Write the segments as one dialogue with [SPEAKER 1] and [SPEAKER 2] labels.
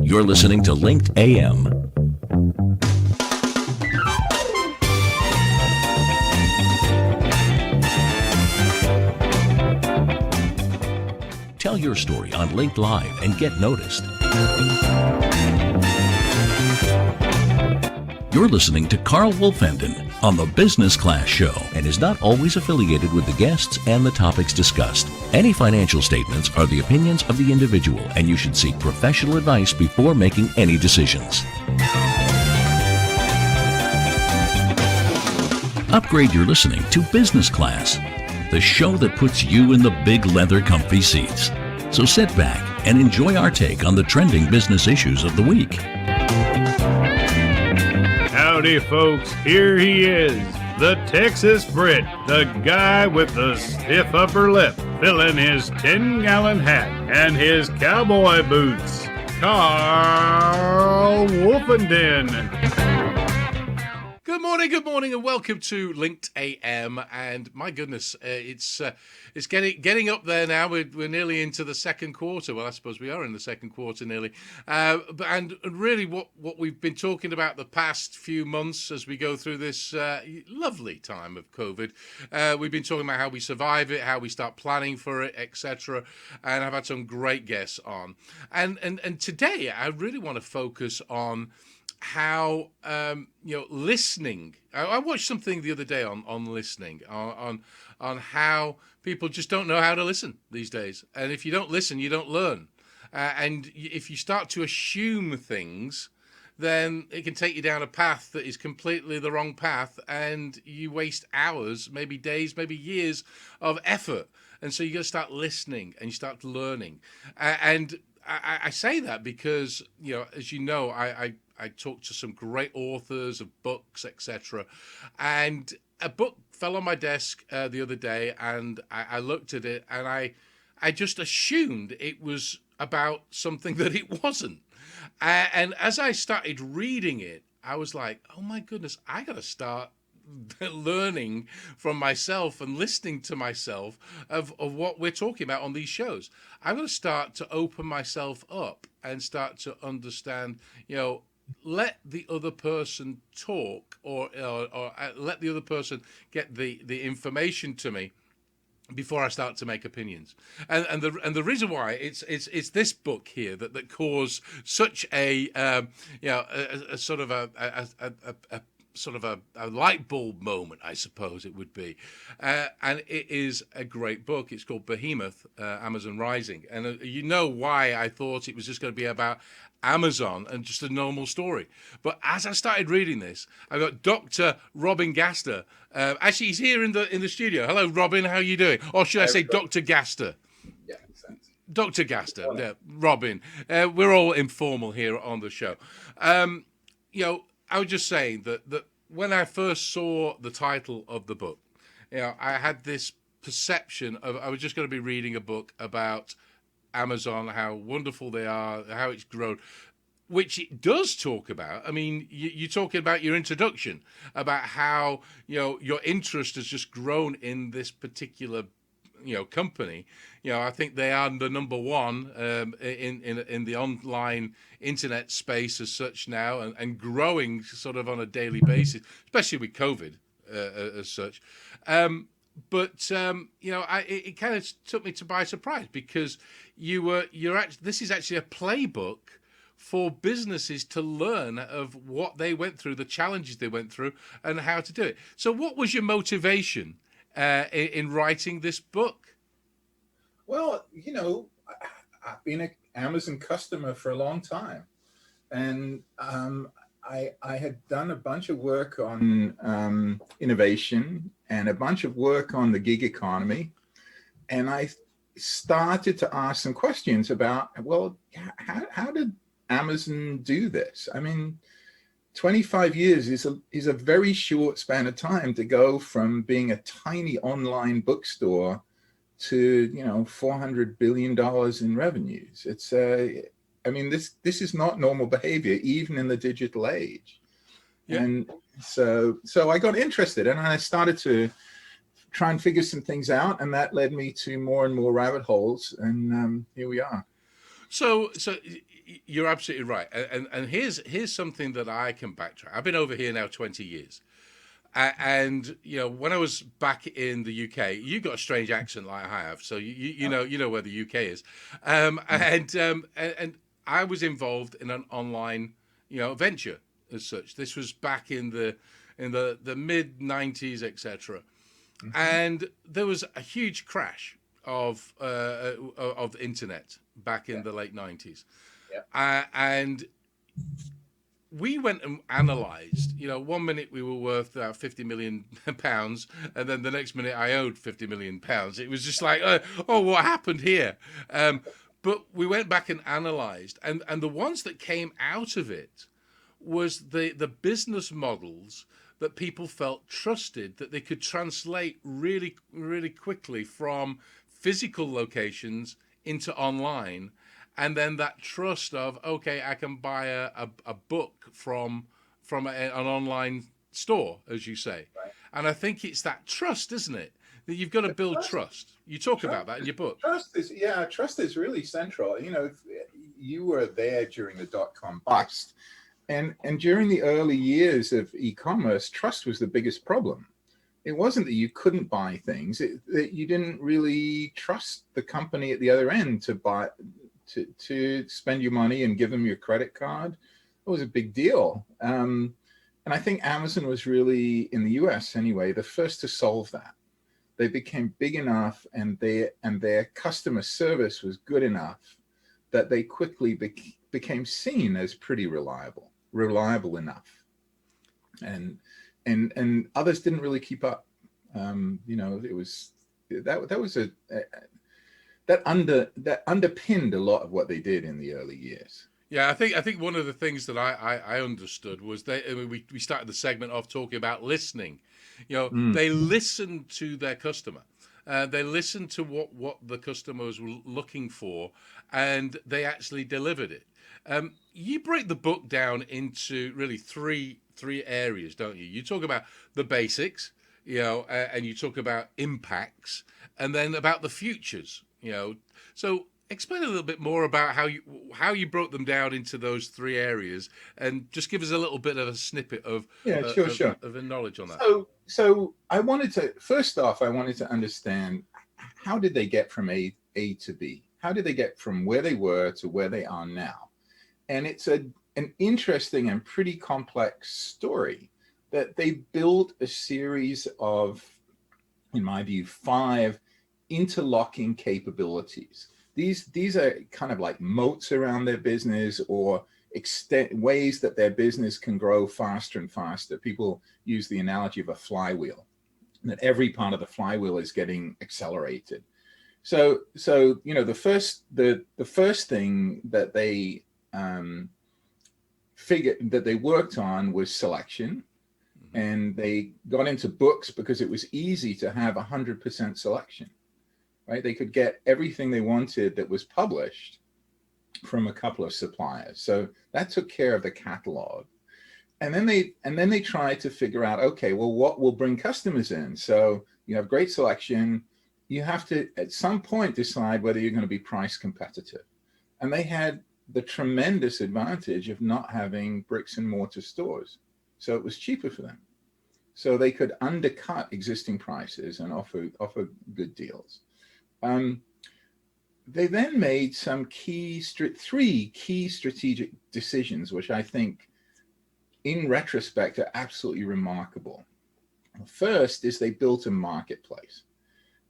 [SPEAKER 1] You're listening to Linked AM. Tell your story on Linked Live and get noticed. You're listening to Carl Wolfenden on the Business Class Show and is not always affiliated with the guests and the topics discussed. Any financial statements are the opinions of the individual, and you should seek professional advice before making any decisions. Upgrade your listening to Business Class, the show that puts you in the big leather comfy seats. So sit back and enjoy our take on the trending business issues of the week.
[SPEAKER 2] Howdy, folks. Here he is, the Texas Brit, the guy with the stiff upper lip, filling his 10-gallon hat and his cowboy boots, Carl Wolfenden.
[SPEAKER 3] Good morning, and welcome to Linked AM. And my goodness, it's getting up there now. We're nearly into the second quarter. Well, I suppose we are in the second quarter nearly. And really, what we've been talking about the past few months as we go through this lovely time of COVID, we've been talking about how we survive it, how we start planning for it, etc. And I've had some great guests on. And today, I really want to focus on how listening. I watched something the other day on listening, on how people just don't know how to listen these days, and if you don't listen, you don't learn. And if you start to assume things, then it can take you down a path that is completely the wrong path, and you waste hours, maybe days, maybe years of effort. And so you got to start listening, and you start learning. And I say that because, as you know, I talked to some great authors of books, etc. And a book fell on my desk the other day, and I looked at it, and I just assumed it was about something that it wasn't. And as I started reading it, I was like, oh my goodness, I got to start learning from myself and listening to myself of what we're talking about on these shows. I'm going to start to open myself up and start to understand, let the other person talk, or let the other person get the information to me before I start to make opinions. And the reason why it's this book here that caused such a sort of a light bulb moment, I suppose it would be. And it is a great book. It's called Behemoth, Amazon Rising. And you know why I thought it was just going to be about Amazon and just a normal story. But as I started reading this, I got Dr. Robin Gaster. Actually, he's here in the studio. Hello, Robin. How are you doing? Or should I say Dr. Gaster?
[SPEAKER 4] Yeah, makes sense.
[SPEAKER 3] Dr. Gaster. Yeah, Robin. We're all informal here on the show. I was just saying that when I first saw the title of the book, I had this perception of I was just going to be reading a book about Amazon, how wonderful they are, how it's grown, which it does talk about. I mean, you're talking about your introduction, about how, your interest has just grown in this particular company. I think they are the number one in the online internet space as such now, and growing sort of on a daily basis, especially with COVID as such. But it kind of took me by surprise, because this is actually a playbook for businesses to learn of what they went through, the challenges they went through, and how to do it. So, what was your motivation in writing this book?
[SPEAKER 4] Well, I've been an Amazon customer for a long time, and I had done a bunch of work on innovation and a bunch of work on the gig economy, and I started to ask some questions about, well, how did Amazon do this? I mean, 25 years is a very short span of time to go from being a tiny online bookstore to $400 billion in revenues. It's this is not normal behavior, even in the digital age. Yeah. And so I got interested, and I started to try and figure some things out, and that led me to more and more rabbit holes, and here we are.
[SPEAKER 3] So you're absolutely right, and here's something that I can backtrack. I've been over here now 20 years, and when I was back in the UK, you got a strange accent like I have, so you know where the UK is, and I was involved in an online venture as such. This was back in the mid 90s, etc. And there was a huge crash of internet back in the late 90s. And we went and analysed. 1 minute we were worth £50 million, and then the next minute I owed £50 million. It was just like, oh, what happened here? But we went back and analysed, and the ones that came out of it was the business models that people felt trusted, that they could translate really, really quickly from physical locations into online, and then that trust of, okay, I can buy a book from an online store, as you say.
[SPEAKER 4] Right.
[SPEAKER 3] And I think it's that trust, isn't it? That you've got to build trust. You talk about that in your book.
[SPEAKER 4] Trust is really central. You were there during the dot-com bust. And during the early years of e-commerce, trust was the biggest problem. It wasn't that you couldn't buy things, that you didn't really trust the company at the other end to spend your money and give them your credit card. It was a big deal. And I think Amazon was really, in the US anyway, the first to solve that. They became big enough, and their customer service was good enough that they quickly became seen as pretty reliable enough, and others didn't really keep up. It was that underpinned a lot of what they did in the early years.
[SPEAKER 3] Yeah, I think one of the things that I understood was we started the segment off talking about listening. They listened to their customer. They listened to what the customers were looking for, and they actually delivered it. You break the book down into really three areas, don't you? You talk about the basics, and you talk about impacts, and then about the futures. So explain a little bit more about how you broke them down into those three areas, and just give us a little bit of a snippet of
[SPEAKER 4] sure.
[SPEAKER 3] of knowledge on that.
[SPEAKER 4] So I wanted to understand, how did they get from A to B? How did they get from where they were to where they are now? And it's an interesting and pretty complex story, that they built a series of, in my view, 5 interlocking capabilities. These are kind of like moats around their business, or ways that their business can grow faster and faster. People use the analogy of a flywheel, that every part of the flywheel is getting accelerated. So the first thing that they worked on was selection. And they got into books because it was easy to have 100% selection, right? They could get everything they wanted that was published from a couple of suppliers. So that took care of the catalog. And then they tried to figure out, okay, well, what will bring customers in? So you have great selection. You have to, at some point, decide whether you're going to be price competitive. And they had the tremendous advantage of not having bricks and mortar stores. So it was cheaper for them. So they could undercut existing prices and offer good deals. They then made some three key strategic decisions, which I think, in retrospect, are absolutely remarkable. First is they built a marketplace.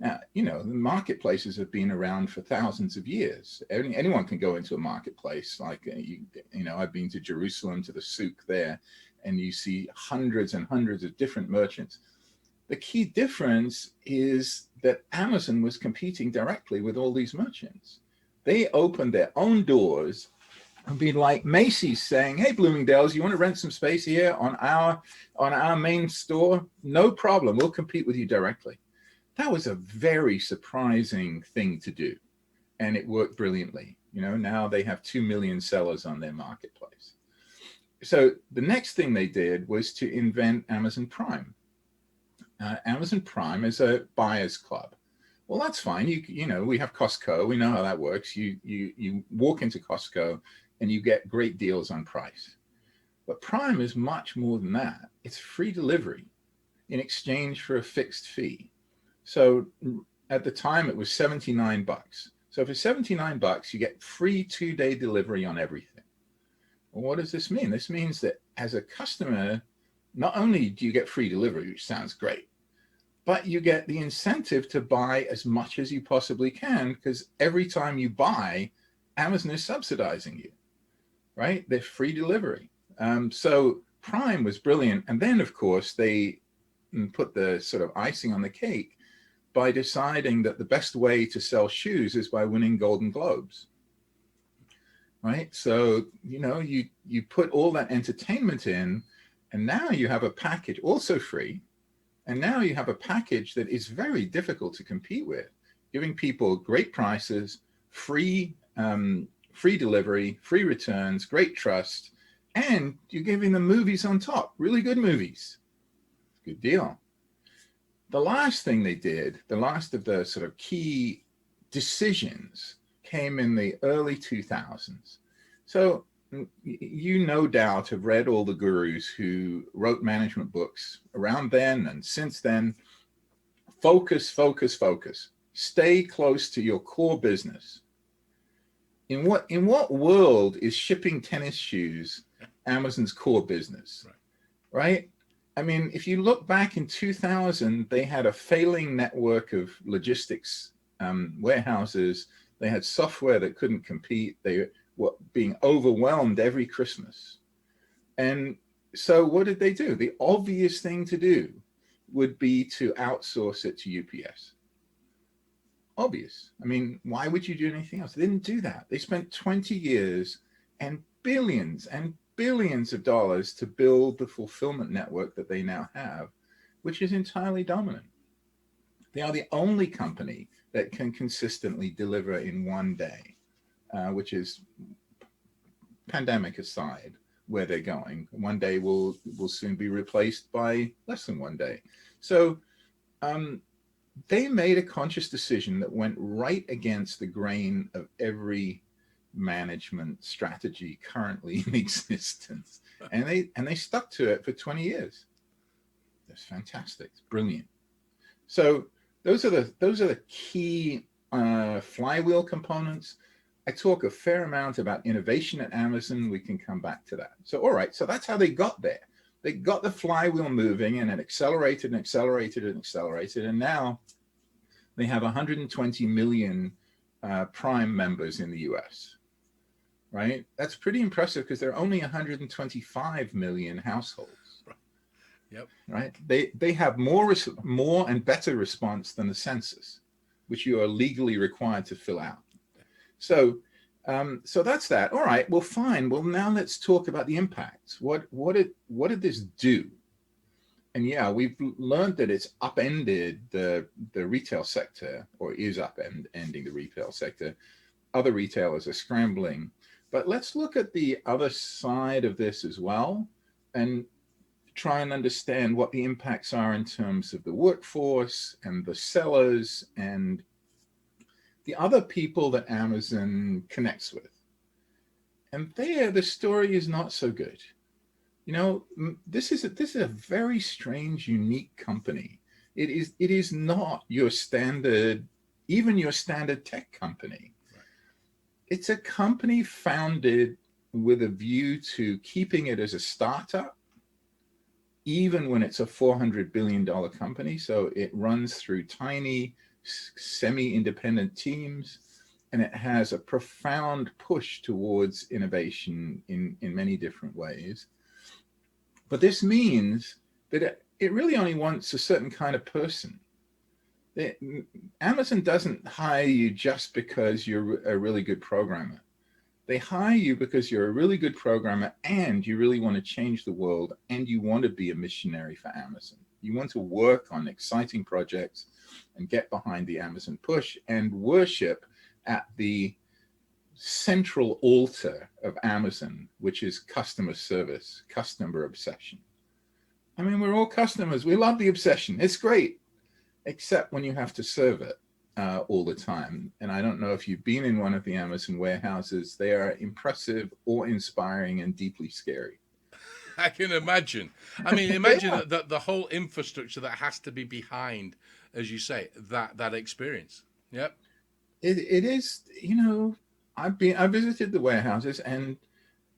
[SPEAKER 4] Now, the marketplaces have been around for thousands of years. Anyone can go into a marketplace. Like, I've been to Jerusalem, to the souk there, and you see hundreds and hundreds of different merchants. The key difference is that Amazon was competing directly with all these merchants. They opened their own doors and be like Macy's saying, hey, Bloomingdale's, you want to rent some space here on our main store? No problem. We'll compete with you directly. That was a very surprising thing to do. And it worked brilliantly. Now they have 2 million sellers on their marketplace. So the next thing they did was to invent Amazon Prime. Amazon Prime is a buyer's club. Well, that's fine. You know, we have Costco. We know how that works. You walk into Costco and you get great deals on price. But Prime is much more than that. It's free delivery in exchange for a fixed fee. So at the time it was 79 bucks. So for 79 bucks, you get free 2-day delivery on everything. Well, what does this mean? This means that as a customer, not only do you get free delivery, which sounds great, but you get the incentive to buy as much as you possibly can, because every time you buy, Amazon is subsidizing you, right? They're free delivery. So Prime was brilliant. And then, of course, they put the sort of icing on the cake by deciding that the best way to sell shoes is by winning Golden Globes, right? So, you know, you put all that entertainment in, and now you have a package also free. And now you have a package that is very difficult to compete with, giving people great prices, free delivery, free returns, great trust, and you're giving them movies on top, really good movies. Good deal. The last thing they did, the last of the sort of key decisions, came in the early 2000s. So you no doubt have read all the gurus who wrote management books around then and since then. Focus, focus, focus. Stay close to your core business. In what world is shipping tennis shoes Amazon's core business? Right? I mean, if you look back in 2000, they had a failing network of logistics warehouses. They had software that couldn't compete. They were being overwhelmed every Christmas. And so what did they do? The obvious thing to do would be to outsource it to UPS. Obvious. I mean, why would you do anything else? They didn't do that. They spent 20 years and billions of dollars to build the fulfillment network that they now have, which is entirely dominant. They are the only company that can consistently deliver in one day, which is, pandemic aside, where they're going. One day will soon be replaced by less than one day. So they made a conscious decision that went right against the grain of every management strategy currently in existence, and they stuck to it for 20 years. That's fantastic. It's brilliant. So those are the key flywheel components. I talk a fair amount about innovation at Amazon. We can come back to that. So all right, so that's how they got there. They got the flywheel moving, and it accelerated and accelerated and accelerated, and now they have 120 million Prime members in the US. Right? That's pretty impressive because there are only 125 million households.
[SPEAKER 3] Yep.
[SPEAKER 4] Right? They have more and better response than the census, which you are legally required to fill out. So that's that. All right. Well, fine. Well, now let's talk about the impacts. What did this do? And yeah, we've learned that it's upended the retail sector, or is upending the retail sector. Other retailers are scrambling. But let's look at the other side of this as well and try and understand what the impacts are in terms of the workforce and the sellers and the other people that Amazon connects with. And there, the story is not so good. You know, this is a very strange, unique company. It is not your standard, even your standard tech company. It's a company founded with a view to keeping it as a startup, even when it's a $400 billion company. So it runs through tiny, semi-independent teams, and it has a profound push towards innovation in many different ways. But this means that it really only wants a certain kind of person. Amazon doesn't hire you just because you're a really good programmer. They hire you because you're a really good programmer and you really want to change the world and you want to be a missionary for Amazon. You want to work on exciting projects and get behind the Amazon push and worship at the central altar of Amazon, which is customer service, customer obsession. I mean, we're all customers. We love the obsession. It's great. Except when you have to serve it. all the time. And I don't know if you've been in one of the Amazon warehouses. They are impressive, awe-inspiring, and deeply scary.
[SPEAKER 3] I can imagine. I mean,
[SPEAKER 4] They
[SPEAKER 3] imagine
[SPEAKER 4] are.
[SPEAKER 3] that the whole infrastructure that has to be behind, as you say, that experience. Yep.
[SPEAKER 4] It is, I visited the warehouses, and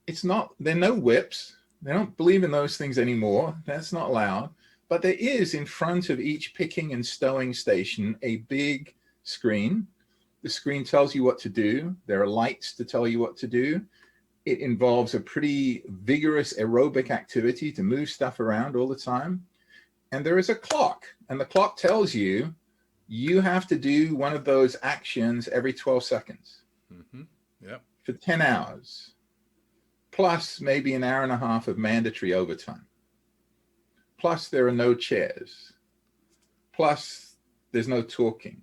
[SPEAKER 4] there are no whips. They don't believe in those things anymore. That's not allowed. But there is, in front of each picking and stowing station, a big screen. The screen tells you what to do. There are lights to tell you what to do. It involves a pretty vigorous aerobic activity to move stuff around all the time. And there is a clock, and the clock tells you you have to do one of those actions every 12 seconds
[SPEAKER 3] Yep.
[SPEAKER 4] for 10 hours, plus maybe an hour and a half of mandatory overtime. Plus, there are no chairs. Plus, there's no talking.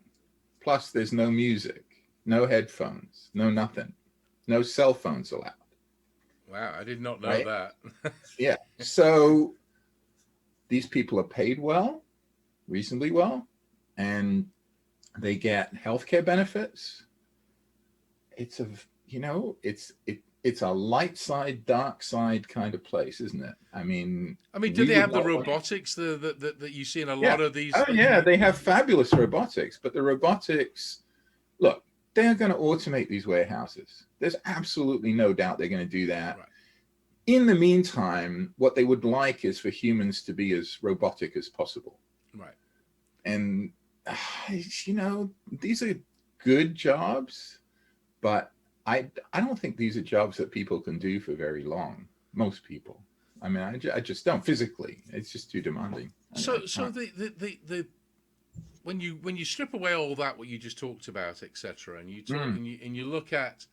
[SPEAKER 4] Plus, there's no music, no headphones, no nothing, no cell phones allowed.
[SPEAKER 3] Wow, I did not know
[SPEAKER 4] Right?
[SPEAKER 3] that.
[SPEAKER 4] Yeah. So these people are paid well, reasonably well, and they get healthcare benefits. It's it's a light side, dark side kind of place, isn't it? I mean,
[SPEAKER 3] Do
[SPEAKER 4] we
[SPEAKER 3] they
[SPEAKER 4] would
[SPEAKER 3] have the
[SPEAKER 4] not want.
[SPEAKER 3] robotics that you see in a
[SPEAKER 4] Yeah.
[SPEAKER 3] lot of these?
[SPEAKER 4] Oh, yeah, they have fabulous robotics, but the robotics, look, they're going to automate these warehouses. There's absolutely no doubt they're going to do that.
[SPEAKER 3] Right.
[SPEAKER 4] In the meantime, what they would like is for humans to be as robotic as possible.
[SPEAKER 3] Right.
[SPEAKER 4] And, these are good jobs, but I don't think these are jobs that people can do for very long. Most people. I mean, I just don't physically. It's just too demanding.
[SPEAKER 3] So the when you strip away all that what you just talked about, etc., and you talk and you look at,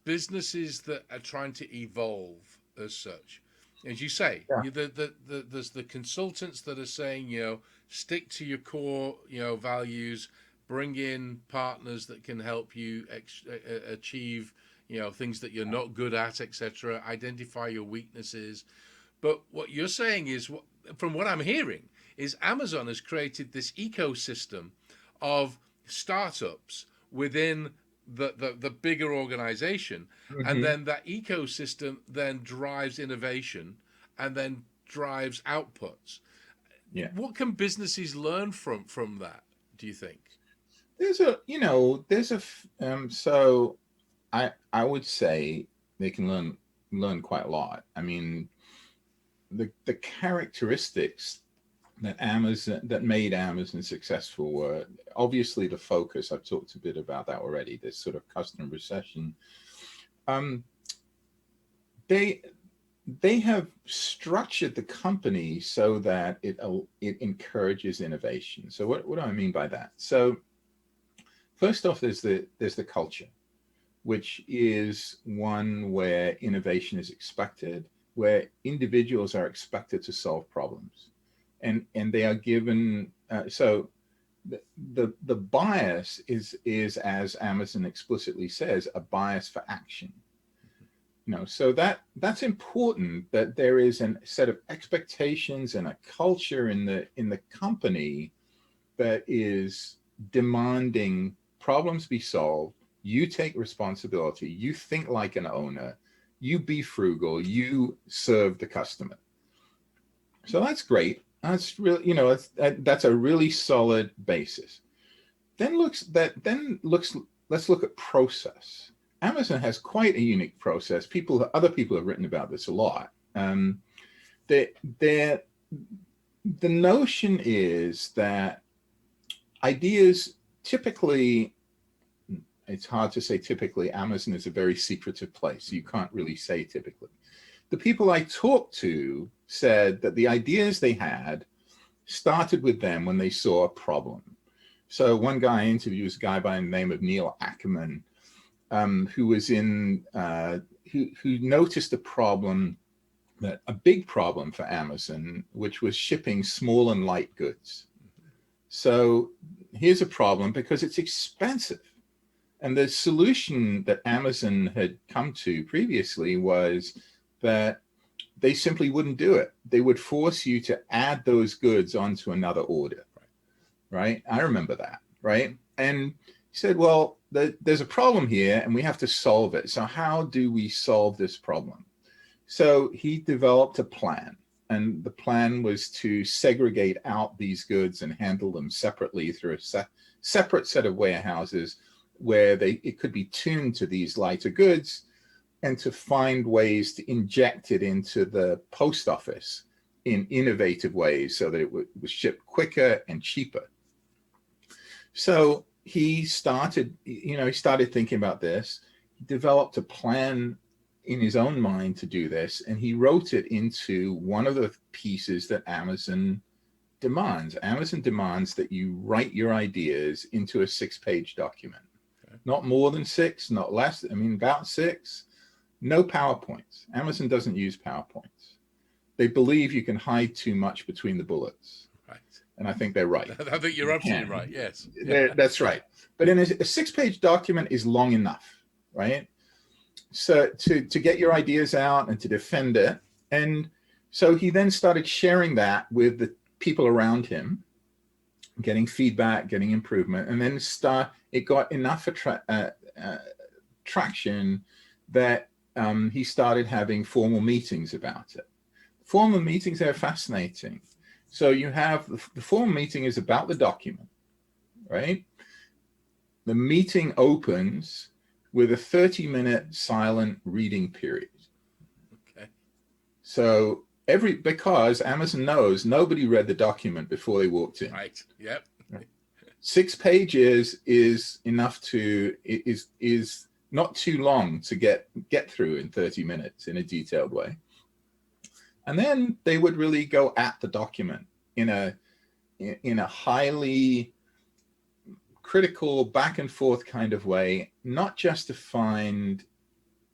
[SPEAKER 3] businesses that are trying to evolve as such, as you say,
[SPEAKER 4] Yeah.
[SPEAKER 3] there's the consultants that are saying, stick to your core, values, bring in partners that can help you achieve, things that you're not good at, etc. Identify your weaknesses. But what you're saying is, from what I'm hearing, is Amazon has created this ecosystem of startups within the bigger organization, and then that ecosystem then drives innovation and then drives outputs.
[SPEAKER 4] Yeah.
[SPEAKER 3] What can businesses learn from that, do you think?
[SPEAKER 4] So I would say they can learn quite a lot. I mean, the characteristics that made Amazon successful were obviously the focus. I've talked a bit about that already. This sort of customer obsession. They have structured the company so that it encourages innovation. So what do I mean by that? So first off, there's the culture, which is one where innovation is expected, where individuals are expected to solve problems, and they are given. So the bias is, as Amazon explicitly says, a bias for action. So that's important, that there is a set of expectations and a culture in the company that is demanding problems be solved. You take responsibility. You think like an owner. You be frugal. You serve the customer. So that's great. That's really, that's a really solid basis. Let's look at process. Amazon has quite a unique process. Other people have written about this a lot. The notion is that ideas typically, it's hard to say typically. Amazon is a very secretive place. You can't really say typically. The people I talked to said that the ideas they had started with them when they saw a problem. So one guy I interviewed was a guy by the name of Neil Ackerman, who was who noticed a big problem for Amazon, which was shipping small and light goods. So here's a problem because it's expensive. And the solution that Amazon had come to previously was that they simply wouldn't do it. They would force you to add those goods onto another order, right? I remember that. right? And he said, well, there's a problem here and we have to solve it. So how do we solve this problem? So he developed a plan. And the plan was to segregate out these goods and handle them separately through a separate set of warehouses where it could be tuned to these lighter goods, and to find ways to inject it into the post office in innovative ways so that it was shipped quicker and cheaper. So he started thinking about this. He developed a plan in his own mind to do this, and he wrote it into one of the pieces that Amazon demands. Amazon demands that you write your ideas into a 6-page document. Okay. Not more than 6, not less. I mean, about 6. No PowerPoints. Amazon doesn't use PowerPoints. They believe you can hide too much between the bullets.
[SPEAKER 3] Right.
[SPEAKER 4] And I think they're right.
[SPEAKER 3] I think you're absolutely right, yes.
[SPEAKER 4] That's right. But in a 6-page document is long enough, right? So to get your ideas out and to defend it. And so he then started sharing that with the people around him, getting feedback, getting improvement. And then it got enough traction that he started having formal meetings about it. Formal meetings are fascinating. So you have the formal meeting is about the document, right? The meeting opens with a 30-minute silent reading period.
[SPEAKER 3] Okay.
[SPEAKER 4] So because Amazon knows nobody read the document before they walked in.
[SPEAKER 3] Right. Yep.
[SPEAKER 4] 6 pages is enough is not too long to get through in 30 minutes in a detailed way. And then they would really go at the document in a highly critical back and forth kind of way, not just to find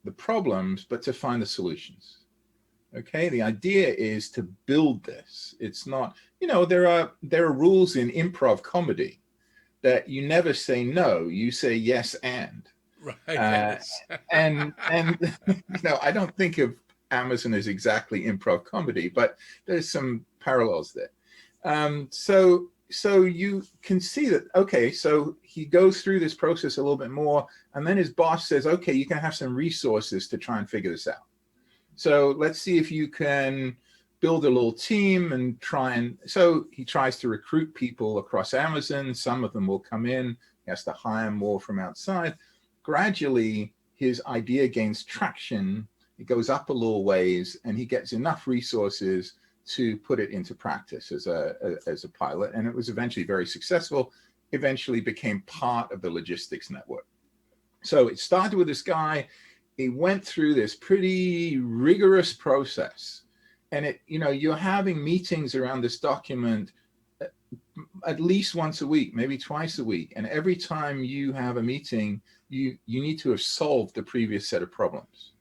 [SPEAKER 4] the problems, but to find the solutions. Okay, the idea is to build this. It's not, there are rules in improv comedy that you never say no, you say yes and.
[SPEAKER 3] Right. Yes.
[SPEAKER 4] and I don't think of Amazon as exactly improv comedy, but there's some parallels there. So you can see that, okay, so he goes through this process a little bit more, and then his boss says, okay, you can have some resources to try and figure this out. So let's see if you can build a little team and so he tries to recruit people across Amazon. Some of them will come in, he has to hire more from outside. Gradually, his idea gains traction, it goes up a little ways, and he gets enough resources to put it into practice as a pilot. And it was eventually very successful, eventually became part of the logistics network. So it started with this guy. He went through this pretty rigorous process. And you're having meetings around this document at least once a week, maybe twice a week. And every time you have a meeting, you need to have solved the previous set of problems.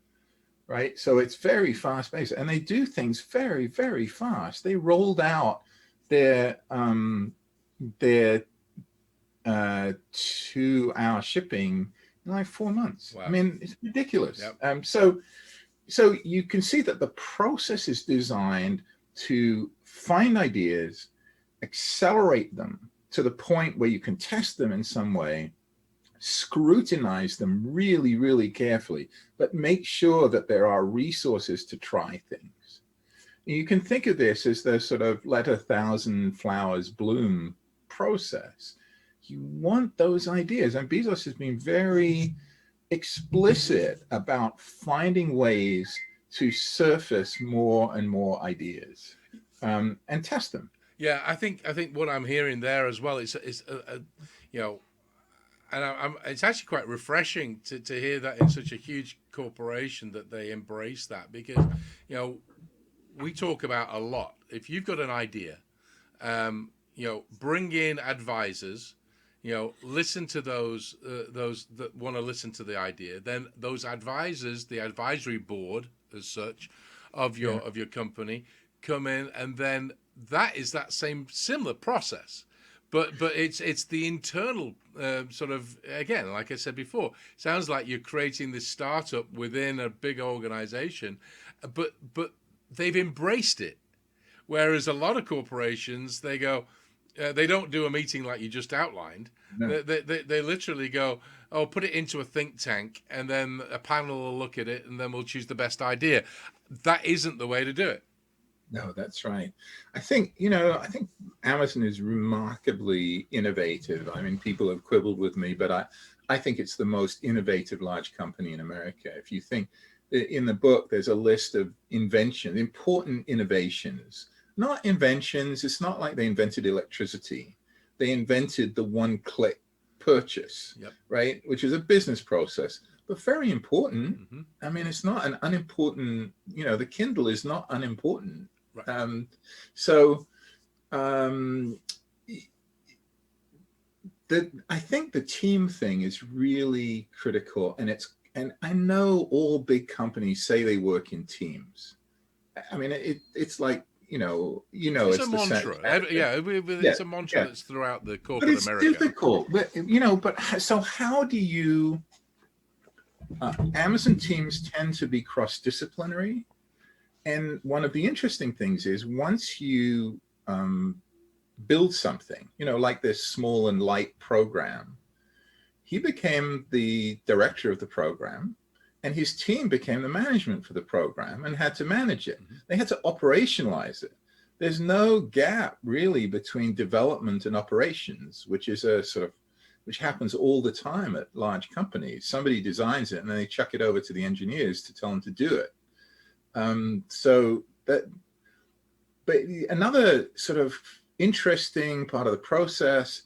[SPEAKER 4] Right. So it's very fast paced, and they do things very, very fast. They rolled out their 2-hour shipping in like 4 months. Wow. I mean, it's ridiculous. Yep. So you can see that the process is designed to find ideas, accelerate them to the point where you can test them in some way, scrutinize them really, really carefully, but make sure that there are resources to try things. You can think of this as the sort of let 1,000 flowers bloom process. You want those ideas. And Bezos has been very explicit about finding ways to surface more and more ideas and test them.
[SPEAKER 3] Yeah, I think what I'm hearing there as well is and it's actually quite refreshing to hear that in such a huge corporation that they embrace that, because we talk about a lot. If you've got an idea, bring in advisors, listen to those that want to listen to the idea. Then those advisors, the advisory board as such of your company, come in, and then that is that same similar process. But it's the internal sort of, again, like I said before, sounds like you're creating this startup within a big organization, but they've embraced it. Whereas a lot of corporations, they go, they don't do a meeting like you just outlined.
[SPEAKER 4] No.
[SPEAKER 3] They literally go, oh, put it into a think tank, and then a panel will look at it, and then we'll choose the best idea. That isn't the way to do it.
[SPEAKER 4] No, that's right. I think Amazon is remarkably innovative. I mean, people have quibbled with me, but I think it's the most innovative large company in America. If you think in the book, there's a list of inventions, important innovations, not inventions. It's not like they invented electricity. They invented the one-click purchase,
[SPEAKER 3] Yep.
[SPEAKER 4] right? Which is a business process, but very important.
[SPEAKER 3] Mm-hmm.
[SPEAKER 4] I mean, it's not an unimportant, the Kindle is not unimportant.
[SPEAKER 3] Right.
[SPEAKER 4] So I think the team thing is really critical, and I know all big companies say they work in teams. I mean, it's like
[SPEAKER 3] It's a
[SPEAKER 4] it's the same.
[SPEAKER 3] mantra. It's a mantra
[SPEAKER 4] Yeah.
[SPEAKER 3] that's throughout the
[SPEAKER 4] But
[SPEAKER 3] corporate
[SPEAKER 4] it's
[SPEAKER 3] America.
[SPEAKER 4] difficult. But so how do you? Amazon teams tend to be cross-disciplinary. And one of the interesting things is once you build something, like this small and light program, he became the director of the program, and his team became the management for the program and had to manage it.
[SPEAKER 3] Mm-hmm.
[SPEAKER 4] They had to operationalize it. There's no gap really between development and operations, which is which happens all the time at large companies. Somebody designs it and then they chuck it over to the engineers to tell them to do it. But another sort of interesting part of the process,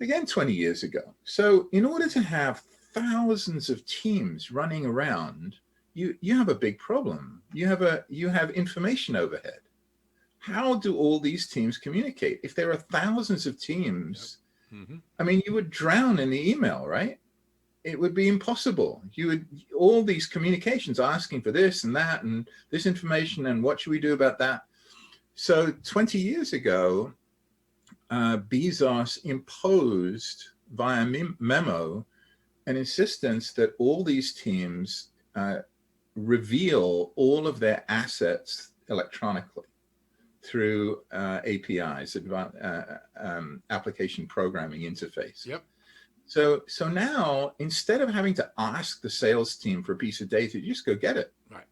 [SPEAKER 4] again, 20 years ago. So in order to have thousands of teams running around, you have a big problem. You have information overhead. How do all these teams communicate? If there are thousands of teams,
[SPEAKER 3] Yep. Mm-hmm.
[SPEAKER 4] I mean, you would drown in the email, right? It would be impossible. All these communications asking for this and that and this information and what should we do about that? So 20 years ago, Bezos imposed via memo an insistence that all these teams reveal all of their assets electronically through APIs, application programming interface.
[SPEAKER 3] Yep.
[SPEAKER 4] So now, instead of having to ask the sales team for a piece of data, you just go get it.
[SPEAKER 3] Right.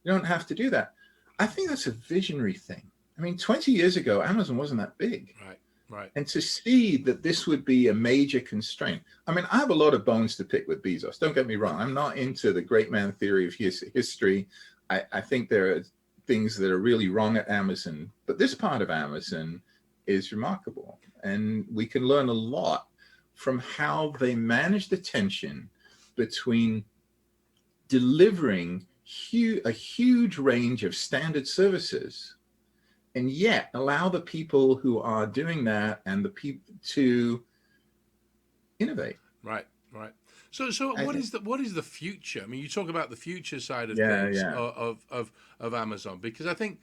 [SPEAKER 4] You don't have to do that. I think that's a visionary thing. I mean, 20 years ago, Amazon wasn't that big.
[SPEAKER 3] Right.
[SPEAKER 4] And to see that this would be a major constraint. I mean, I have a lot of bones to pick with Bezos. Don't get me wrong. I'm not into the great man theory of history. I think there are things that are really wrong at Amazon, but this part of Amazon is remarkable. And we can learn a lot from how they manage the tension between delivering a huge range of standard services and yet allow the people who are doing that and the people to innovate.
[SPEAKER 3] Right. So what is the future? I mean, you talk about the future side of things of Amazon, because I think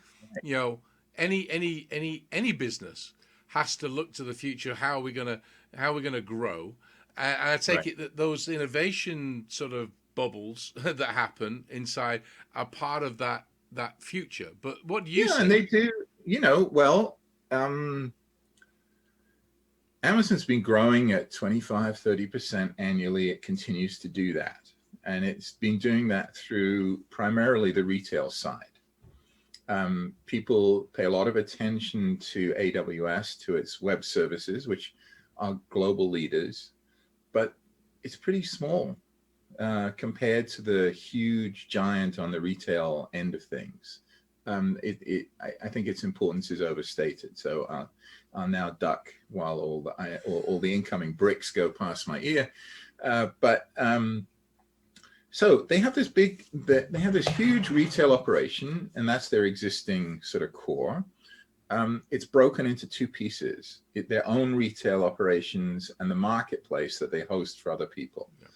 [SPEAKER 3] any business has to look to the future. How are we gonna grow? And I take it that those innovation sort of bubbles that happen inside are part of that future. But what do you see?
[SPEAKER 4] And they do. Amazon's been growing at 25-30% annually. It continues to do that. And it's been doing that through primarily the retail side. People pay a lot of attention to AWS, to its web services, which are global leaders, but it's pretty small compared to the huge giant on the retail end of things. I think its importance is overstated. So I'll now duck while all the incoming bricks go past my ear. So they have this huge retail operation, and that's their existing sort of core. It's broken into two pieces: their own retail operations and the marketplace that they host for other people. Yeah.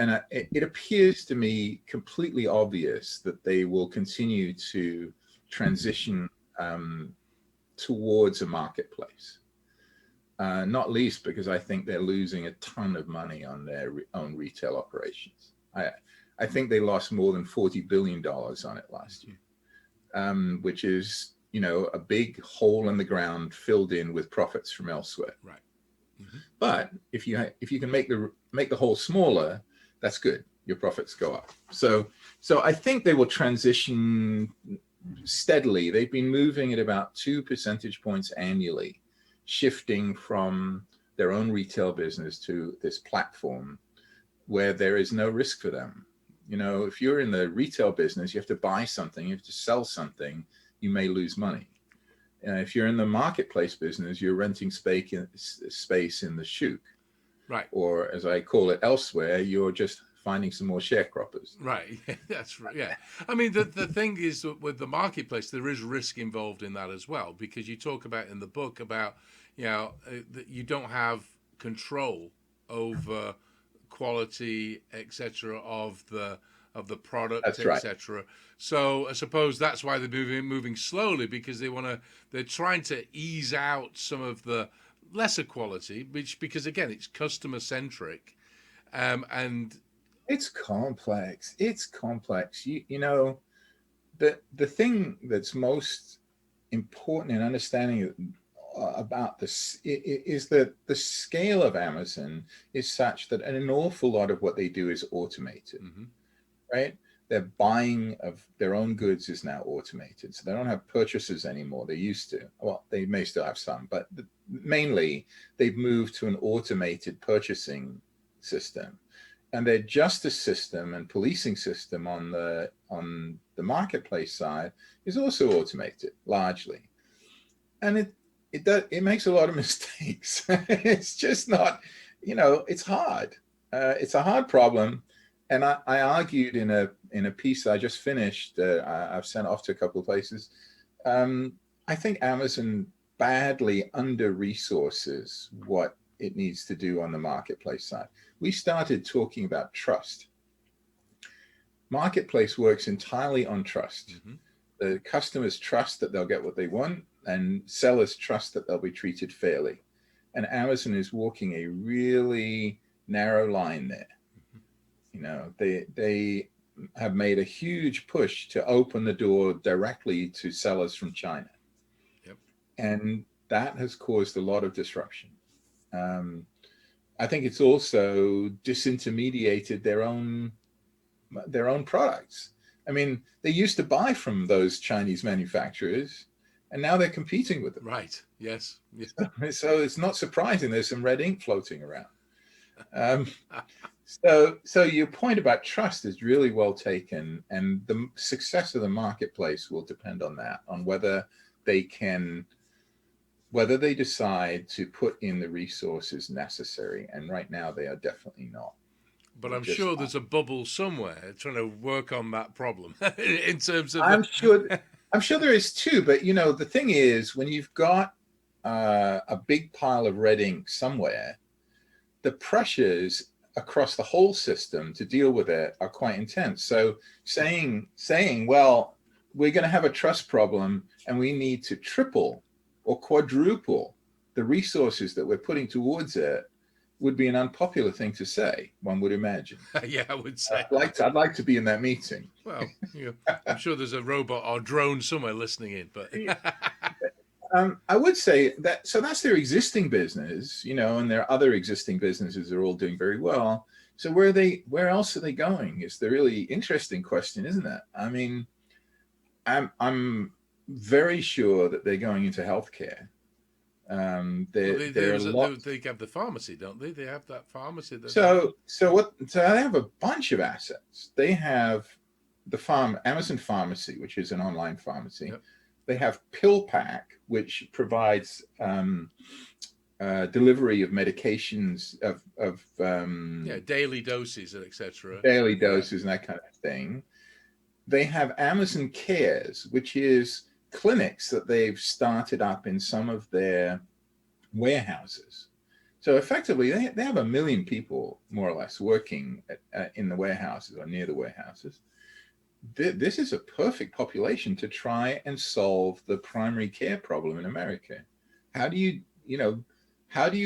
[SPEAKER 4] And it appears to me completely obvious that they will continue to transition towards a marketplace, not least because I think they're losing a ton of money on their own retail operations. I think they lost more than $40 billion on it last year, which is, a big hole in the ground filled in with profits from elsewhere.
[SPEAKER 3] Right.
[SPEAKER 4] But if you can make the hole smaller, that's good. Your profits go up. So I think they will transition steadily. They've been moving at about 2 percentage points annually, shifting from their own retail business to this platform where there is no risk for them. If you're in the retail business, you have to buy something, you have to sell something, you may lose money. If you're in the marketplace business, you're renting space in the shoot.
[SPEAKER 3] Right.
[SPEAKER 4] Or as I call it elsewhere, you're just finding some more sharecroppers.
[SPEAKER 3] Right. That's right. Yeah. I mean, the thing is that with the marketplace, there is risk involved in that as well, because you talk about in the book about, that you don't have control over quality, etc., of the product,
[SPEAKER 4] That's right.
[SPEAKER 3] etc. So I suppose that's why they're moving slowly, because they're trying to ease out some of the lesser quality, because again, it's customer centric, and
[SPEAKER 4] it's complex. The thing that's most important in understanding about this is that the scale of Amazon is such that an awful lot of what they do is automated, right? Their buying of their own goods is now automated. So they don't have purchasers anymore. They used to. Well, they may still have some, but mainly they've moved to an automated purchasing system. And their justice system and policing system on the marketplace side is also automated largely. And it makes a lot of mistakes. It's just not, it's hard. It's a hard problem. And I argued in a piece I just finished, I've sent off to a couple of places. I think Amazon badly under-resources what it needs to do on the marketplace side. We started talking about trust. Marketplace works entirely on trust. The customers trust that they'll get what they want, and sellers trust that they'll be treated fairly. And Amazon is walking a really narrow line there. They have made a huge push to open the door directly to sellers from China.
[SPEAKER 3] Yep.
[SPEAKER 4] And that has caused a lot of disruption. I think it's also disintermediated their own products. I mean, they used to buy from those Chinese manufacturers, and now they're competing with them.
[SPEAKER 3] Right. Yes.
[SPEAKER 4] So it's not surprising there's some red ink floating around. So your point about trust is really well taken, and the success of the marketplace will depend on that, on whether they decide to put in the resources necessary. And right now they are definitely not.
[SPEAKER 3] But I'm sure there's a bubble somewhere trying to work on that problem in terms of.
[SPEAKER 4] I'm sure there is too. But the thing is, when you've got a big pile of red ink somewhere, the pressures across the whole system to deal with it are quite intense. So saying, well, we're going to have a trust problem and we need to triple or quadruple the resources that we're putting towards it would be an unpopular thing to say, one would imagine.
[SPEAKER 3] Yeah, I would say.
[SPEAKER 4] I'd like to be in that meeting.
[SPEAKER 3] Well, I'm sure there's a robot or drone somewhere listening in, but
[SPEAKER 4] I would say that. So that's their existing business, and their other existing businesses are all doing very well. So where else are they going? Is the really interesting question, isn't it? I mean, I'm very sure that they're going into healthcare.
[SPEAKER 3] They have the pharmacy, don't they? They have that pharmacy.
[SPEAKER 4] So they have a bunch of assets. They have the Amazon Pharmacy, which is an online pharmacy.
[SPEAKER 3] Yep.
[SPEAKER 4] They have PillPack, which provides delivery of medications of
[SPEAKER 3] daily doses, etc.
[SPEAKER 4] Daily doses and that kind of thing. They have Amazon Cares, which is clinics that they've started up in some of their warehouses. So effectively, they have 1 million people, more or less, working in the warehouses or near the warehouses. This is a perfect population to try and solve the primary care problem in America. How do you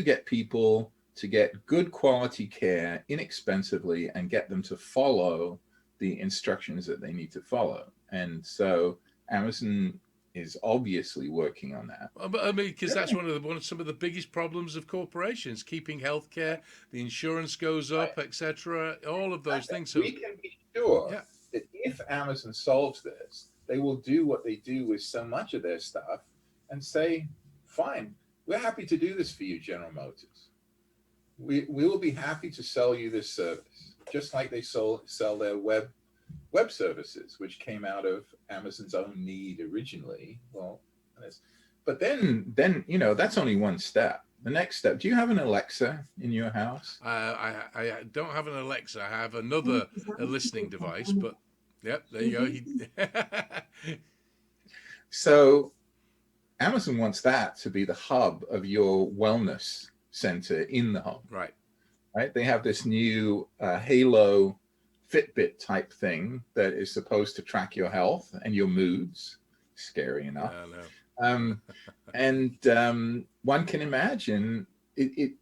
[SPEAKER 4] get people to get good quality care inexpensively and get them to follow the instructions that they need to follow? And so Amazon is obviously working on that.
[SPEAKER 3] But I mean, because that's one of some of the biggest problems of corporations: keeping healthcare, the insurance goes up, etc. All of those things. So
[SPEAKER 4] We can be sure
[SPEAKER 3] yeah,
[SPEAKER 4] that if Amazon solves this, they will do what they do with so much of their stuff and say, fine, we're happy to do this for you, General Motors. We will be happy to sell you this service, just like they sell their web services, which came out of Amazon's own need originally. Well, but then that's only one step. The next step. Do you have an Alexa in your house?
[SPEAKER 3] I don't have an Alexa. I have another listening device, but yep, there you go.
[SPEAKER 4] So Amazon wants that to be the hub of your wellness center in the home.
[SPEAKER 3] Right.
[SPEAKER 4] They have this new Halo Fitbit type thing that is supposed to track your health and your moods. Scary enough. And one can imagine it.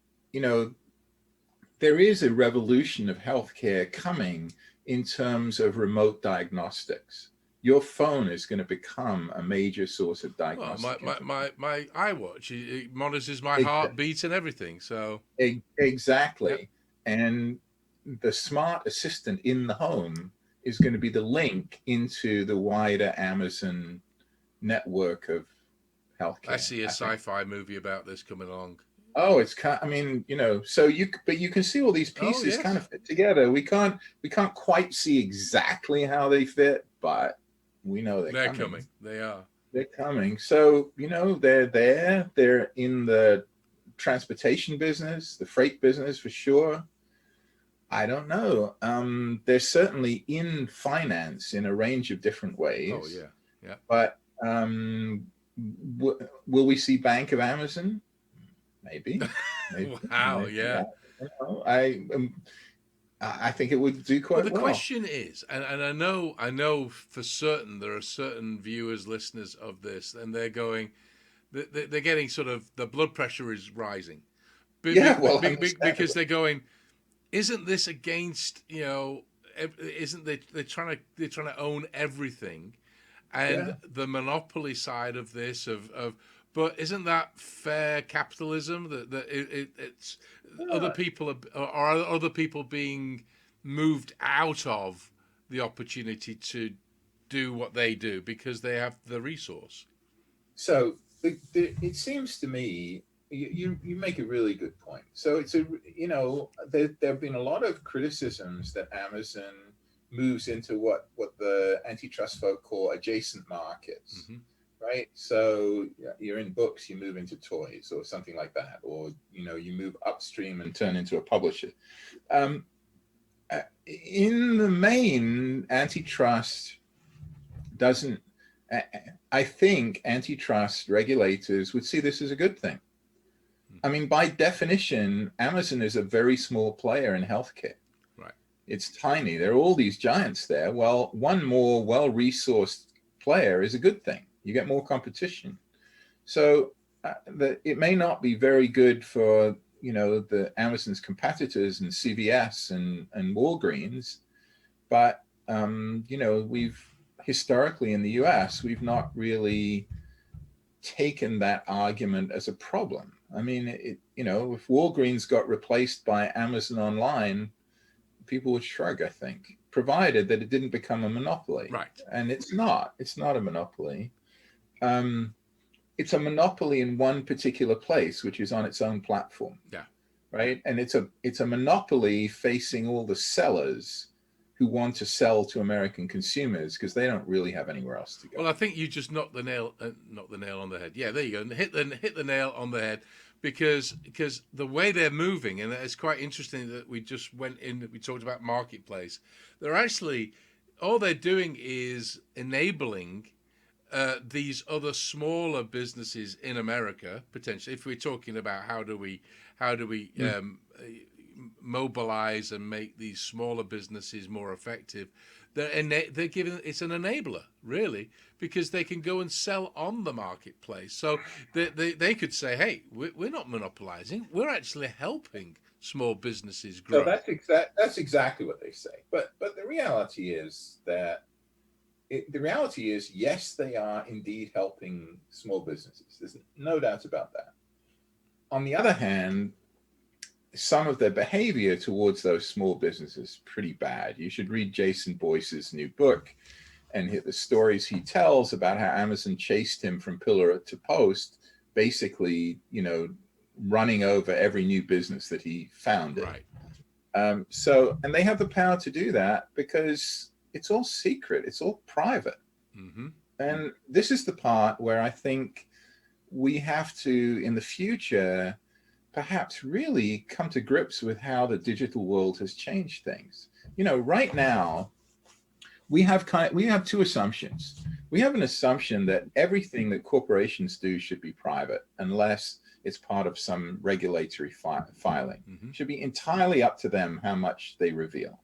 [SPEAKER 4] There is a revolution of healthcare coming in terms of remote diagnostics. Your phone is going to become a major source of diagnostic.
[SPEAKER 3] Well, my iWatch, it monitors my heartbeat and everything. So
[SPEAKER 4] exactly.
[SPEAKER 3] Yep.
[SPEAKER 4] And the smart assistant in the home is going to be the link into the wider Amazon network of healthcare.
[SPEAKER 3] I see a sci-fi movie about this coming along.
[SPEAKER 4] Oh, it's kind. I mean, so you can see all these pieces kind of fit together. We can't quite see exactly how they fit, but we know they're coming.
[SPEAKER 3] They are.
[SPEAKER 4] They're coming. So they're there. They're in the transportation business, the freight business for sure. I don't know. They're certainly in finance in a range of different ways.
[SPEAKER 3] Oh yeah.
[SPEAKER 4] But will we see Bank of Amazon? Maybe.
[SPEAKER 3] Wow. Maybe. Yeah.
[SPEAKER 4] I think it would do quite well.
[SPEAKER 3] The question is, and I know for certain there are certain viewers, listeners of this, and they're going, they're getting sort of the blood pressure is rising. Because they're going, isn't this against isn't they're trying to own everything, and the monopoly side of this but isn't that fair capitalism that it's other people are other people being moved out of the opportunity to do what they do because they have the resource?
[SPEAKER 4] So it seems to me you make a really good point. So it's there have been a lot of criticisms that Amazon moves into what the antitrust folk call adjacent markets. Mm-hmm. Right. So you're in books, you move into toys or something like that, or, you move upstream and turn into a publisher. In the main, antitrust doesn't, I think antitrust regulators would see this as a good thing. I mean, by definition, Amazon is a very small player in healthcare.
[SPEAKER 3] Right.
[SPEAKER 4] It's tiny. There are all these giants there. Well, one more well-resourced player is a good thing. You get more competition. So it may not be very good for, the Amazon's competitors and CVS and Walgreens, but, we've historically in the US, we've not really taken that argument as a problem. I mean, if Walgreens got replaced by Amazon Online, people would shrug, I think, provided that it didn't become a monopoly.
[SPEAKER 3] Right.
[SPEAKER 4] And it's not a monopoly. It's a monopoly in one particular place, which is on its own platform.
[SPEAKER 3] Yeah.
[SPEAKER 4] Right. And it's a monopoly facing all the sellers who want to sell to American consumers because they don't really have anywhere else to go.
[SPEAKER 3] Well, I think you just knocked the nail on the head. Yeah, there you go. Hit the nail on the head because the way they're moving, and it's quite interesting that we just went in. We talked about marketplace. They're actually all they're doing is enabling these other smaller businesses in America, potentially, if we're talking about how do we mobilize and make these smaller businesses more effective, they're giving it's an enabler, really, because they can go and sell on the marketplace. So they could say, hey, we're not monopolizing, we're actually helping small businesses grow.
[SPEAKER 4] So that's exactly what they say. But the reality is that the reality is, yes, they are indeed helping small businesses. There's no doubt about that. On the other hand, some of their behavior towards those small businesses is pretty bad. You should read Jason Boyce's new book and hear the stories he tells about how Amazon chased him from pillar to post, basically, running over every new business that he founded.
[SPEAKER 3] Right.
[SPEAKER 4] And they have the power to do that because it's all secret, it's all private.
[SPEAKER 3] Mm-hmm.
[SPEAKER 4] And this is the part where I think we have to, in the future, perhaps really come to grips with how the digital world has changed things. Right now, we have two assumptions. We have an assumption that everything that corporations do should be private unless it's part of some regulatory filing.
[SPEAKER 3] Mm-hmm.
[SPEAKER 4] It should be entirely up to them how much they reveal.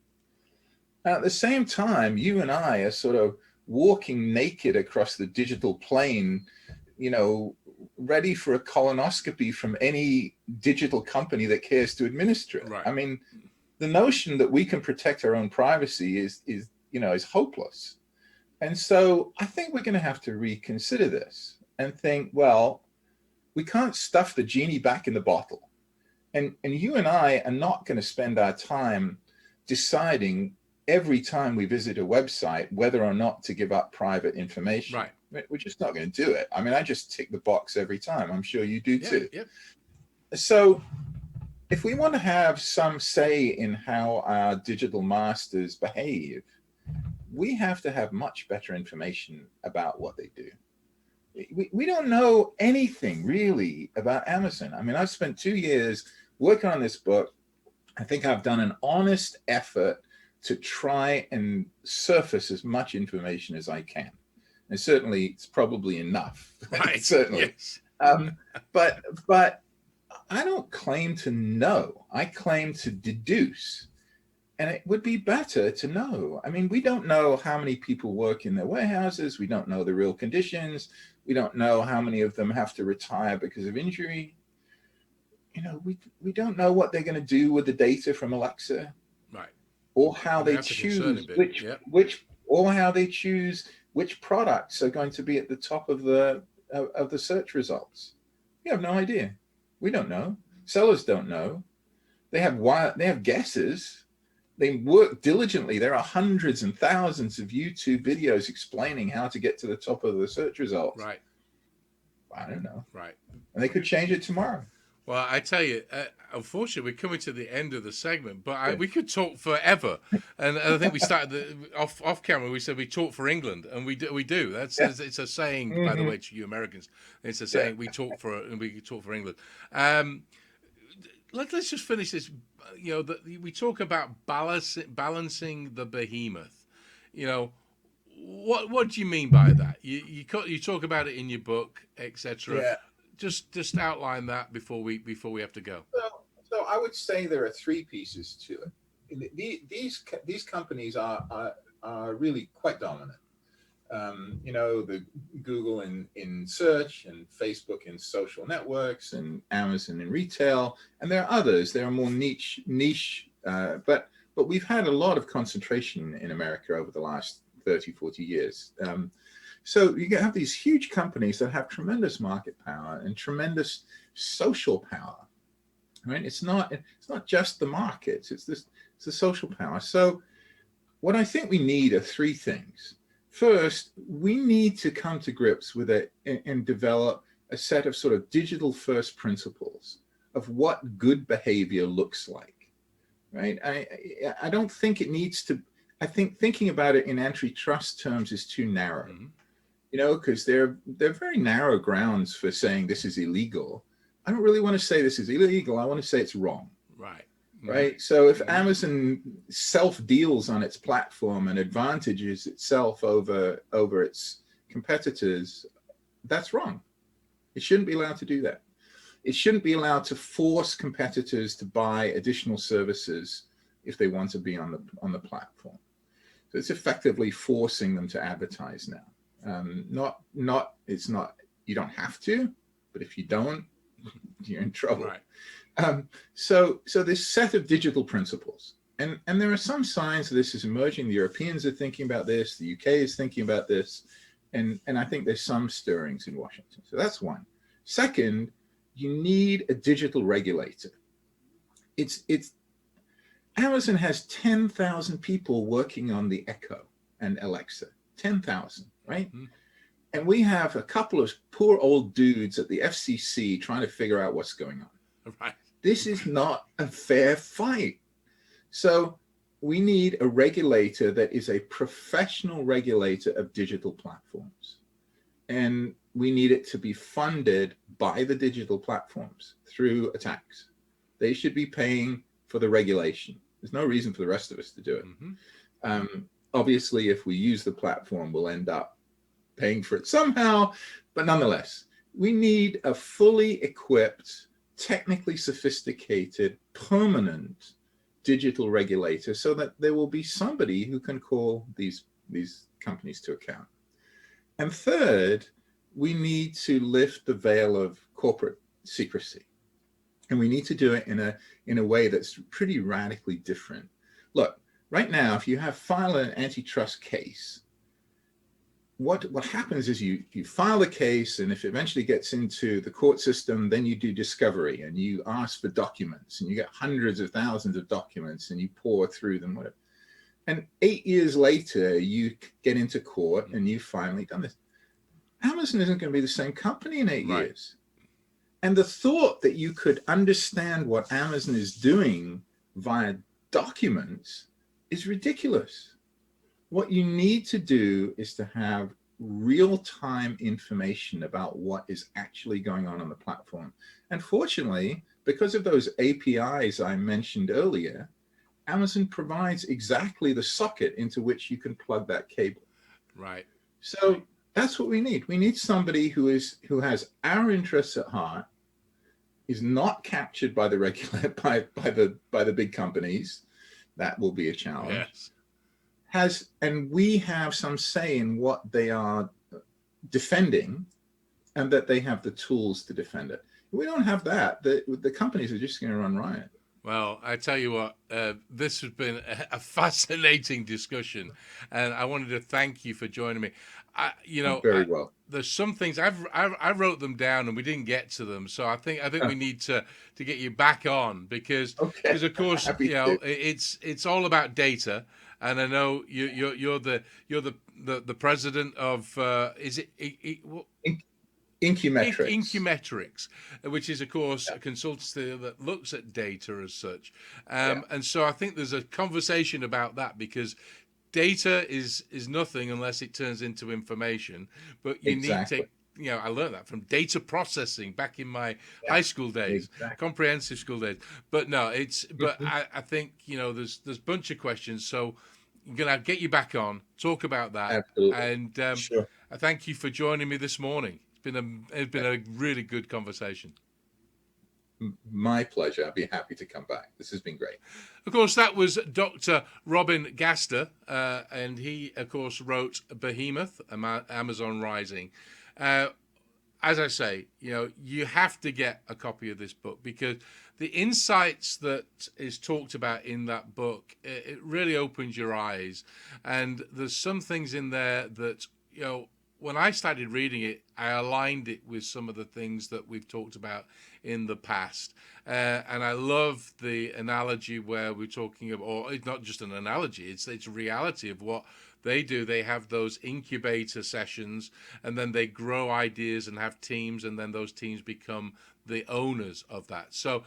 [SPEAKER 4] Now, at the same time, you and I are sort of walking naked across the digital plane, ready for a colonoscopy from any digital company that cares to administer it.
[SPEAKER 3] Right.
[SPEAKER 4] I mean, the notion that we can protect our own privacy is hopeless. And so I think we're going to have to reconsider this and think, well, we can't stuff the genie back in the bottle. And you and I are not going to spend our time deciding every time we visit a website whether or not to give up private information.
[SPEAKER 3] Right.
[SPEAKER 4] We're just not going to do it. I mean, I just tick the box every time. I'm sure you do too.
[SPEAKER 3] Yep.
[SPEAKER 4] So if we want to have some say in how our digital masters behave, we have to have much better information about what they do. We don't know anything really about Amazon. I mean, I've spent 2 years working on this book. I think I've done an honest effort to try and surface as much information as I can. And certainly it's probably enough.
[SPEAKER 3] Right.
[SPEAKER 4] Certainly.
[SPEAKER 3] Yes.
[SPEAKER 4] But I don't claim to know. I claim to deduce. And it would be better to know. I mean, we don't know how many people work in their warehouses. We don't know the real conditions. We don't know how many of them have to retire because of injury. We don't know what they're going to do with the data from Alexa.
[SPEAKER 3] Right.
[SPEAKER 4] Or how they choose which products are going to be at the top of the search results. We have no idea. We don't know. Sellers don't know. They have guesses. They work diligently. There are hundreds and thousands of YouTube videos explaining how to get to the top of the search results.
[SPEAKER 3] Right.
[SPEAKER 4] I don't know.
[SPEAKER 3] Right.
[SPEAKER 4] And they could change it tomorrow.
[SPEAKER 3] Well, I tell you, unfortunately, we're coming to the end of the segment, but we could talk forever. And I think we started off camera. We said we talk for England, and we do. It's a saying, by the way, to you Americans. It's a saying we talk for England. Let's just finish this. We talk about balancing the behemoth. What do you mean by that? You talk about it in your book, etc.
[SPEAKER 4] Yeah.
[SPEAKER 3] Just outline that before we have to go.
[SPEAKER 4] So I would say there are three pieces to it. These companies are really quite dominant. The Google in search, and Facebook in social networks, and Amazon in retail, and there are others. There are more niche, but we've had a lot of concentration in America over the last 30, 40 years. So you have these huge companies that have tremendous market power and tremendous social power, right? It's not just the markets, it's the social power. So what I think we need are three things. First, we need to come to grips with it and develop a set of sort of digital first principles of what good behavior looks like, right? I don't think it needs to, I think thinking about it in antitrust terms is too narrow.
[SPEAKER 3] Mm-hmm.
[SPEAKER 4] Because they're very narrow grounds for saying this is illegal. I don't really want to say this is illegal. I want to say it's wrong.
[SPEAKER 3] Right.
[SPEAKER 4] Right. So if Amazon self-deals on its platform and advantages itself over its competitors, that's wrong. It shouldn't be allowed to do that. It shouldn't be allowed to force competitors to buy additional services if they want to be on the platform. So it's effectively forcing them to advertise now. It's not, you don't have to, but if you don't, you're in trouble.
[SPEAKER 3] Right.
[SPEAKER 4] So this set of digital principles, And there are some signs that this is emerging. The Europeans are thinking about this. The UK is thinking about this. And I think there's some stirrings in Washington. So that's one. Second, you need a digital regulator. It's Amazon has 10,000 people working on the Echo and Alexa. 10,000, right? Mm-hmm. And we have a couple of poor old dudes at the FCC trying to figure out what's going on.
[SPEAKER 3] Right.
[SPEAKER 4] This is not a fair fight. So we need a regulator that is a professional regulator of digital platforms. And we need it to be funded by the digital platforms through a tax. They should be paying for the regulation. There's no reason for the rest of us to do it. Mm-hmm. Obviously, if we use the platform, we'll end up paying for it somehow. But nonetheless, we need a fully equipped, technically sophisticated, permanent digital regulator so that there will be somebody who can call these companies to account. And third, we need to lift the veil of corporate secrecy. And we need to do it in a way that's pretty radically different. Look, right now, if you file an antitrust case, what happens is you file the case, and if it eventually gets into the court system, then you do discovery and you ask for documents, and you get hundreds of thousands of documents and you pour through them, whatever. And 8 years later, you get into court and you've finally done this. Amazon isn't going to be the same company in 8 years. And the thought that you could understand what Amazon is doing via documents is ridiculous. What you need to do is to have real-time information about what is actually going on the platform. And fortunately, because of those APIs I mentioned earlier, Amazon provides exactly the socket into which you can plug that cable.
[SPEAKER 3] Right.
[SPEAKER 4] So that's what we need. We need somebody who has our interests at heart, is not captured by the by the big companies. That will be a challenge. Yes. And we have some say in what they are defending, and that they have the tools to defend it. If we don't have that, the companies are just going to run riot.
[SPEAKER 3] Well, I tell you what, this has been a fascinating discussion, and I wanted to thank you for joining me.
[SPEAKER 4] Very well.
[SPEAKER 3] There's some things I wrote them down and we didn't get to them, so I think we need to get you back on because of course it's all about data, and I know you're the president of is it Incumetrics, which is, of course, a consultancy that looks at data as such. And so I think there's a conversation about that because data is nothing unless it turns into information. But you need to, I learned that from data processing back in my high school days, comprehensive school days. But no, I think, there's a bunch of questions. So I'm going to get you back on, talk about that.
[SPEAKER 4] Absolutely.
[SPEAKER 3] And I thank you for joining me this morning. It's been a really good conversation.
[SPEAKER 4] My pleasure. I'll be happy to come back. This has been great.
[SPEAKER 3] Of course, that was Dr. Robin Gaster, and he, of course, wrote Behemoth, Amazon Rising. As I say, you have to get a copy of this book because the insights that is talked about in that book, it really opens your eyes. And there's some things in there that, when I started reading it, I aligned it with some of the things that we've talked about in the past. And I love the analogy where we're talking about, or it's not just an analogy, it's a reality of what they do. They have those incubator sessions, and then they grow ideas and have teams, and then those teams become the owners of that. So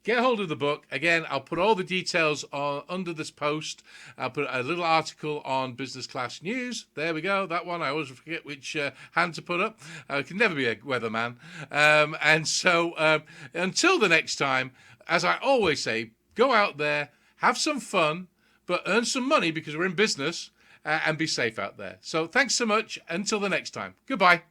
[SPEAKER 3] get hold of the book. Again, I'll put all the details under this post. I'll put a little article on Business Class News. There we go. That one, I always forget which hand to put up. I can never be a weatherman. And so until the next time, as I always say, go out there, have some fun, but earn some money because we're in business, and be safe out there. So thanks so much. Until the next time. Goodbye.